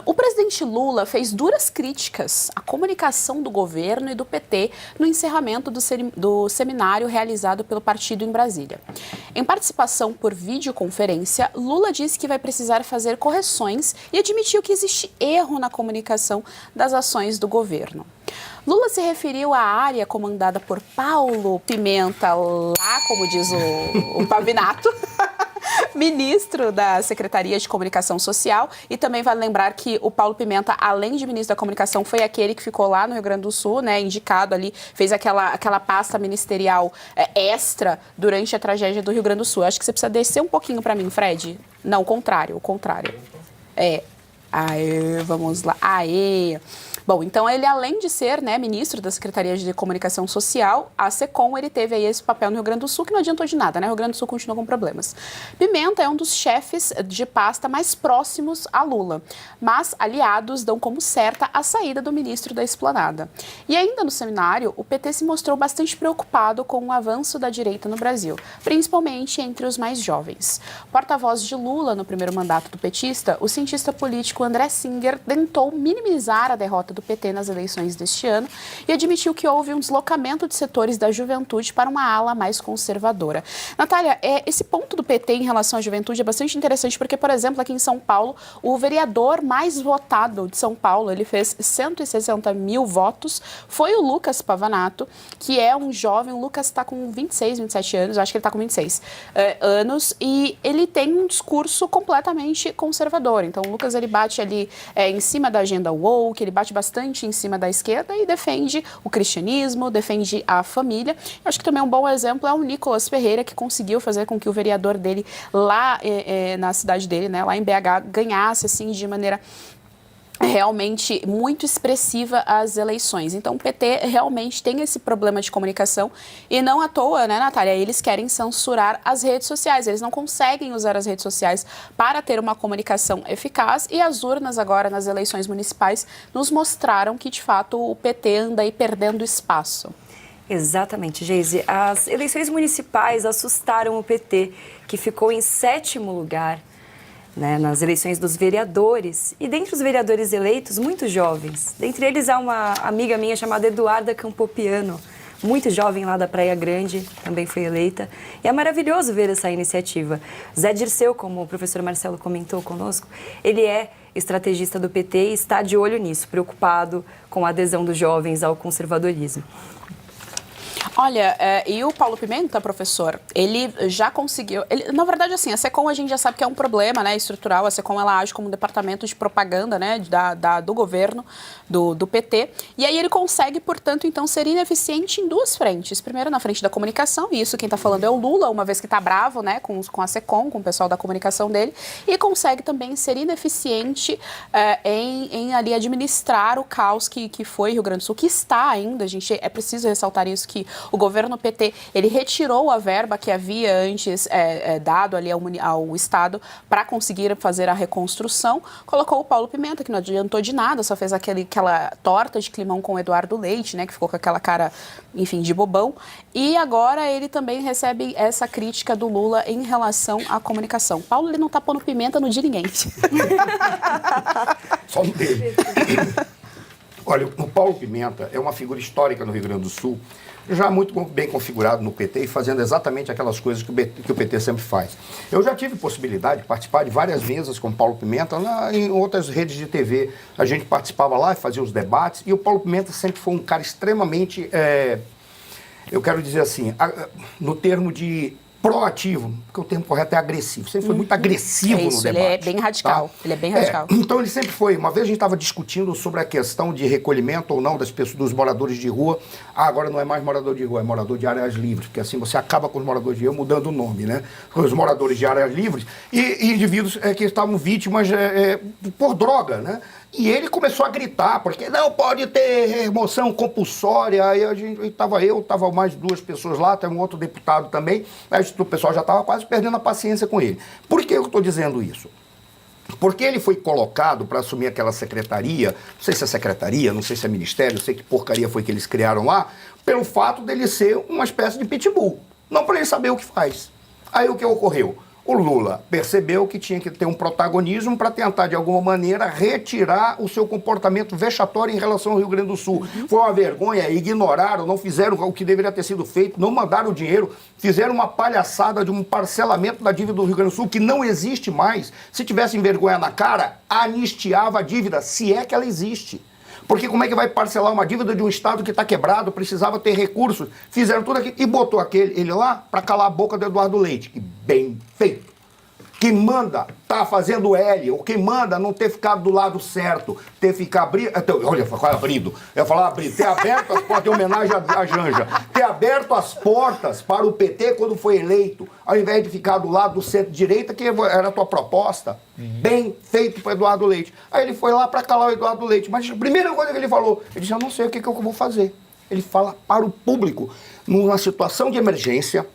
O presidente Lula fez duras críticas à comunicação do governo e do PT no encerramento do seminário realizado pelo partido em Brasília. Em participação por videoconferência, Lula disse que vai precisar fazer correções e admitiu que existe erro na comunicação das ações do governo. Lula se referiu à área comandada por Paulo Pimenta, lá como diz o Pavinato, ministro da Secretaria de Comunicação Social, e também vale lembrar que o Paulo Pimenta, além de ministro da Comunicação, foi aquele que ficou lá no Rio Grande do Sul, né, indicado ali, fez aquela pasta ministerial extra durante a tragédia do Rio Grande do Sul. Acho que você precisa descer um pouquinho para mim, Fred. Não, o contrário. Aê, vamos lá. Aê. Bom, então ele, além de ser, né, ministro da Secretaria de Comunicação Social, a SECOM, ele teve aí esse papel no Rio Grande do Sul, que não adiantou de nada, né? O Rio Grande do Sul continua com problemas. Pimenta é um dos chefes de pasta mais próximos a Lula, mas aliados dão como certa a saída do ministro da Esplanada. E ainda no seminário, o PT se mostrou bastante preocupado com o avanço da direita no Brasil, principalmente entre os mais jovens. Porta-voz de Lula no primeiro mandato do petista, o cientista político André Singer tentou minimizar a derrota do PT nas eleições deste ano e admitiu que houve um deslocamento de setores da juventude para uma ala mais conservadora. Natália, esse ponto do PT em relação à juventude é bastante interessante porque, por exemplo, aqui em São Paulo, o vereador mais votado de São Paulo, ele fez 160 mil votos, foi o Lucas Pavanato, que é um jovem. O Lucas está com 26, 27 anos, acho que ele está com 26 anos, e ele tem um discurso completamente conservador. Então, o Lucas, ele bate ali em cima da agenda woke, ele bate bastante em cima da esquerda e defende o cristianismo, defende a família. Eu acho que também um bom exemplo é o Nicolas Ferreira, que conseguiu fazer com que o vereador dele lá na cidade dele, né, lá em BH, ganhasse assim de maneira realmente muito expressiva as eleições. Então, o PT realmente tem esse problema de comunicação e não à toa, né, Natália? Eles querem censurar as redes sociais. Eles não conseguem usar as redes sociais para ter uma comunicação eficaz e as urnas agora nas eleições municipais nos mostraram que, de fato, o PT anda aí perdendo espaço. Exatamente, Geise. As eleições municipais assustaram o PT, que ficou em 7º lugar, né, nas eleições dos vereadores. E dentre os vereadores eleitos, muitos jovens. Dentre eles há uma amiga minha chamada Eduarda Campopiano, muito jovem lá da Praia Grande, também foi eleita. E é maravilhoso ver essa iniciativa. Zé Dirceu, como o professor Marcelo comentou conosco, ele é estrategista do PT e está de olho nisso, preocupado com a adesão dos jovens ao conservadorismo. Olha, e o Paulo Pimenta, professor, ele já conseguiu... na verdade, assim, a SECOM a gente já sabe que é um problema, né, estrutural. A SECOM, ela age como um departamento de propaganda, né, do governo, do PT. E aí ele consegue, portanto, então, ser ineficiente em duas frentes. Primeiro, na frente da comunicação, e isso quem está falando é o Lula, uma vez que está bravo, né, com a SECOM, com o pessoal da comunicação dele. E consegue também ser ineficiente em ali administrar o caos que foi Rio Grande do Sul, que está ainda. A gente é preciso ressaltar isso, que o governo PT, ele retirou a verba que havia antes dado ali ao Estado para conseguir fazer a reconstrução, colocou o Paulo Pimenta, que não adiantou de nada, só fez aquela torta de climão com o Eduardo Leite, né, que ficou com aquela cara, enfim, de bobão, e agora ele também recebe essa crítica do Lula em relação à comunicação. Paulo, ele não tá pondo pimenta no de ninguém. Só no dele. Olha, o Paulo Pimenta é uma figura histórica no Rio Grande do Sul, já muito bem configurado no PT e fazendo exatamente aquelas coisas que o PT sempre faz. Eu já tive possibilidade de participar de várias mesas com o Paulo Pimenta, em outras redes de TV. A gente participava lá e fazia os debates, e o Paulo Pimenta sempre foi um cara extremamente, eu quero dizer assim, no termo de proativo, porque o termo correto é agressivo. Sempre foi muito agressivo no debate. Ele é bem radical. Tá? Ele é bem radical. Então ele sempre foi. Uma vez a gente estava discutindo sobre a questão de recolhimento ou não das pessoas, dos moradores de rua. Agora não é mais morador de rua, é morador de áreas livres, porque assim você acaba com os moradores de rua mudando o nome, né? Os moradores de áreas livres e indivíduos que estavam vítimas por droga, né? E ele começou a gritar, porque não pode ter remoção compulsória. Aí estava mais 2 pessoas lá, tem um outro deputado também. Aí o pessoal já estava quase perdendo a paciência com ele. Por que eu estou dizendo isso? Porque ele foi colocado para assumir aquela secretaria, não sei se é secretaria, não sei se é ministério, não sei que porcaria foi que eles criaram lá, pelo fato dele ser uma espécie de pitbull. Não para ele saber o que faz. Aí o que ocorreu? O Lula percebeu que tinha que ter um protagonismo para tentar, de alguma maneira, retirar o seu comportamento vexatório em relação ao Rio Grande do Sul. Foi uma vergonha, ignoraram, não fizeram o que deveria ter sido feito, não mandaram o dinheiro, fizeram uma palhaçada de um parcelamento da dívida do Rio Grande do Sul que não existe mais. Se tivessem vergonha na cara, anistiava a dívida, se é que ela existe. Porque como é que vai parcelar uma dívida de um Estado que está quebrado, precisava ter recursos, fizeram tudo aquilo e botou ele lá para calar a boca do Eduardo Leite. Que bem feito. Quem manda tá fazendo L, ou quem manda não ter ficado do lado certo, ter ficado abrindo, eu ia falar abrindo, ter aberto as portas em homenagem à Janja, ter aberto as portas para o PT quando foi eleito, ao invés de ficar do lado do centro-direita, que era a tua proposta. Bem feito para Eduardo Leite. Aí ele foi lá para calar o Eduardo Leite, mas a primeira coisa que ele falou, ele disse, eu não sei o que eu vou fazer. Ele fala para o público, numa situação de emergência,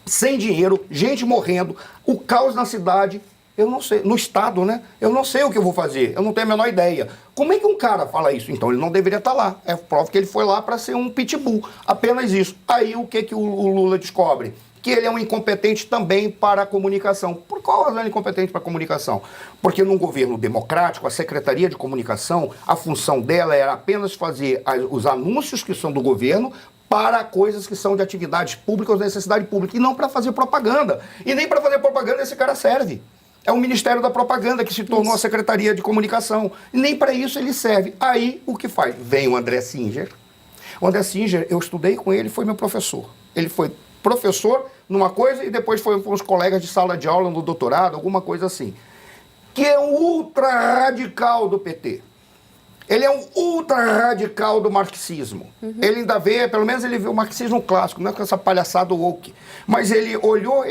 sem dinheiro, gente morrendo, o caos na cidade, eu não sei, no estado, né? Eu não sei o que eu vou fazer, eu não tenho a menor ideia. Como é que um cara fala isso? Então ele não deveria estar lá. É prova que ele foi lá para ser um pitbull, apenas isso. Aí o que o Lula descobre? Que ele é um incompetente também para a comunicação. Por qual razão ele é incompetente para a comunicação? Porque num governo democrático, a Secretaria de Comunicação, a função dela era apenas fazer os anúncios que são do governo para coisas que são de atividades públicas ou necessidade pública, e não para fazer propaganda. E nem para fazer propaganda esse cara serve. É o Ministério da Propaganda que se tornou a Secretaria de Comunicação. E nem para isso ele serve. Aí, o que faz? Vem o André Singer. O André Singer, eu estudei com ele, foi meu professor. Ele foi professor numa coisa e depois foi com os colegas de sala de aula no doutorado, alguma coisa assim. Que é um ultra radical do PT. Ele é um ultra-radical do marxismo. Ele ainda vê, pelo menos ele vê o marxismo clássico, não é com essa palhaçada woke. Mas ele olhou,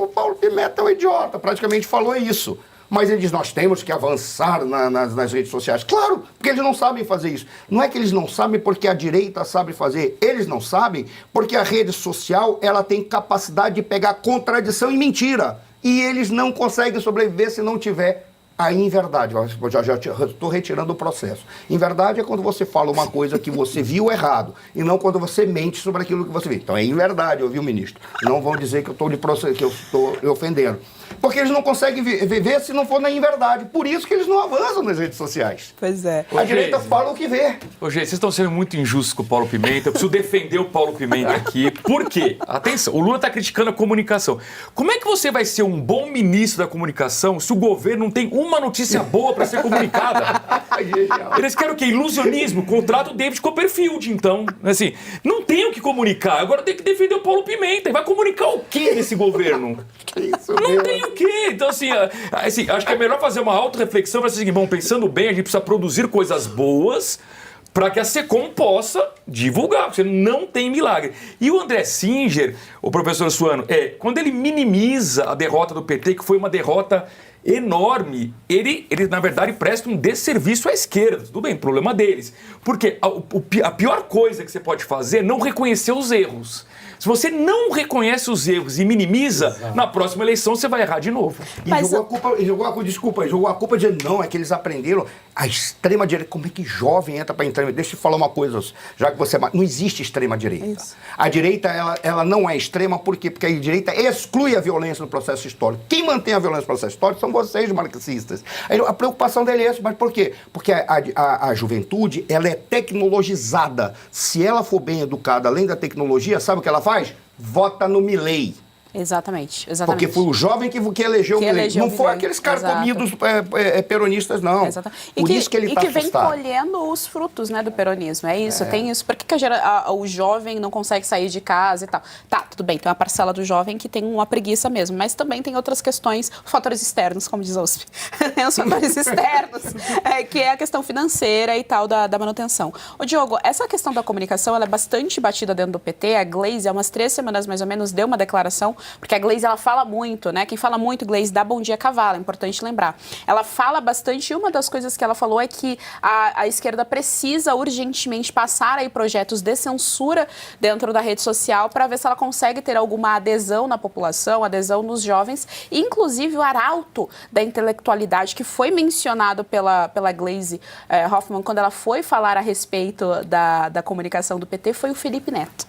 o Paulo Pimenta é um idiota, praticamente falou isso. Mas ele diz, nós temos que avançar nas redes sociais. Claro, porque eles não sabem fazer isso. Não é que eles não sabem porque a direita sabe fazer. Eles não sabem porque a rede social ela tem capacidade de pegar contradição e mentira. E eles não conseguem sobreviver se não tiver a inverdade. Já estou retirando o processo. Inverdade é quando você fala uma coisa que você viu errado, e não quando você mente sobre aquilo que você viu. Então é inverdade, ouviu, ministro? Não vão dizer que eu estou ofendendo. Porque eles não conseguem viver se não for na inverdade. Por isso que eles não avançam nas redes sociais. Pois é. A direita fala o que vê. Ô, gente, vocês estão sendo muito injustos com o Paulo Pimenta. Eu preciso defender o Paulo Pimenta aqui. Por quê? Atenção, o Lula está criticando a comunicação. Como é que você vai ser um bom ministro da comunicação se o governo não tem uma notícia boa para ser comunicada? Eles querem o quê? Ilusionismo. Contrato David Copperfield, então. Assim, não tem o que comunicar. Agora tem que defender o Paulo Pimenta. E vai comunicar o quê nesse governo? Que isso, não tem o quê? Então, assim, acho que é melhor fazer uma auto-reflexão para assim, bom, pensando bem, a gente precisa produzir coisas boas para que a SECOM possa divulgar, porque não tem milagre. E o André Singer, o professor Suano, quando ele minimiza a derrota do PT, que foi uma derrota enorme, ele na verdade, presta um desserviço à esquerda. Tudo bem, problema deles. Porque a pior coisa que você pode fazer é não reconhecer os erros. Se você não reconhece os erros e minimiza, na próxima eleição você vai errar de novo. E jogou a culpa de não, é que eles aprenderam. A extrema-direita, como é que jovem entra para entrar? Deixa eu falar uma coisa, já que você... Não existe extrema-direita. A direita, ela não é extrema, por quê? Porque a direita exclui a violência no processo histórico. Quem mantém a violência no processo histórico são vocês, marxistas. A preocupação dele é essa, mas por quê? Porque a juventude, ela é tecnologizada. Se ela for bem educada, além da tecnologia, sabe o que ela faz? Vota no Milei. Exatamente. Porque foi o jovem que elegeu o Milei. Não foi aqueles carcomidos peronistas, não. Exatamente. Por isso que ele está assustado. E que vem colhendo os frutos, né, do peronismo. É isso, tem isso. Por que o jovem não consegue sair de casa e tal? Tá, tudo bem, tem uma parcela do jovem que tem uma preguiça mesmo, mas também tem outras questões, fatores externos, como diz a USP. Tem os fatores externos, que é a questão financeira e tal da manutenção. Ô, Diogo, essa questão da comunicação, ela é bastante batida dentro do PT. A Gleisi, há umas 3 semanas mais ou menos, deu uma declaração. Porque a Gleisi, ela fala muito, né? Quem fala muito, Gleisi, dá bom dia cavalo, é importante lembrar. Ela fala bastante, e uma das coisas que ela falou é que a esquerda precisa urgentemente passar aí projetos de censura dentro da rede social para ver se ela consegue ter alguma adesão na população, adesão nos jovens. E, inclusive, o arauto da intelectualidade que foi mencionado pela Gleisi Hoffmann quando ela foi falar a respeito da comunicação do PT foi o Felipe Neto.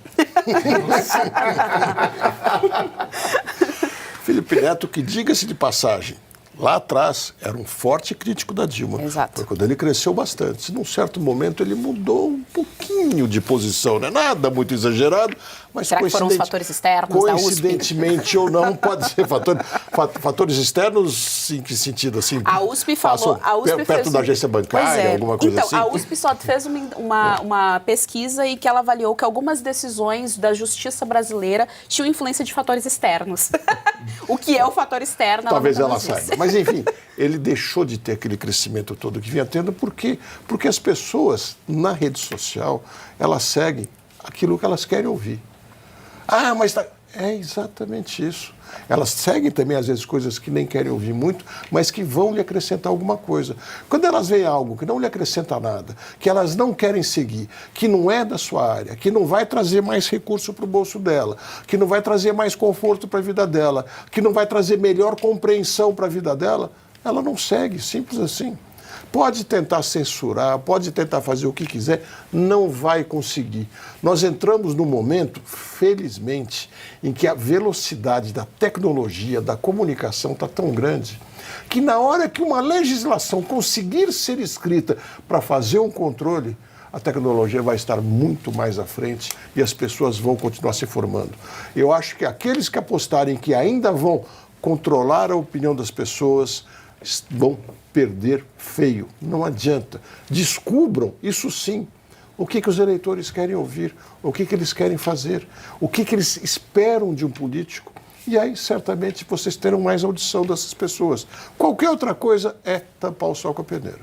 Felipe Neto, que, diga-se de passagem, lá atrás era um forte crítico da Dilma. Exato. Foi quando ele cresceu bastante. Num certo momento ele mudou um pouquinho de posição, não é nada muito exagerado, mas será que foram os fatores externos da USP? Coincidentemente ou não, pode ser fatores externos em que sentido? Assim, a USP falou, a USP perto fez da agência bancária, alguma coisa então, assim? a USP só fez uma pesquisa e que ela avaliou que algumas decisões da justiça brasileira tinham influência de fatores externos. O que é o fator externo? Talvez ela saiba. saiba. Mas, enfim, ele deixou de ter aquele crescimento todo que vinha tendo porque as pessoas, na rede social, elas seguem aquilo que elas querem ouvir. Ah, mas é exatamente isso. Elas seguem também, às vezes, coisas que nem querem ouvir muito, mas que vão lhe acrescentar alguma coisa. Quando elas veem algo que não lhe acrescenta nada, que elas não querem seguir, que não é da sua área, que não vai trazer mais recurso para o bolso dela, que não vai trazer mais conforto para a vida dela, que não vai trazer melhor compreensão para a vida dela, ela não segue, simples assim. Pode tentar censurar, pode tentar fazer o que quiser, não vai conseguir. Nós entramos num momento, felizmente, em que a velocidade da tecnologia, da comunicação está tão grande, que na hora que uma legislação conseguir ser escrita para fazer um controle, a tecnologia vai estar muito mais à frente e as pessoas vão continuar se formando. Eu acho que aqueles que apostarem que ainda vão controlar a opinião das pessoas vão perder feio. Não adianta. Descubram, isso sim, o que os eleitores querem ouvir, o que eles querem fazer, o que eles esperam de um político. E aí, certamente, vocês terão mais audição dessas pessoas. Qualquer outra coisa é tampar o sol com a peneira.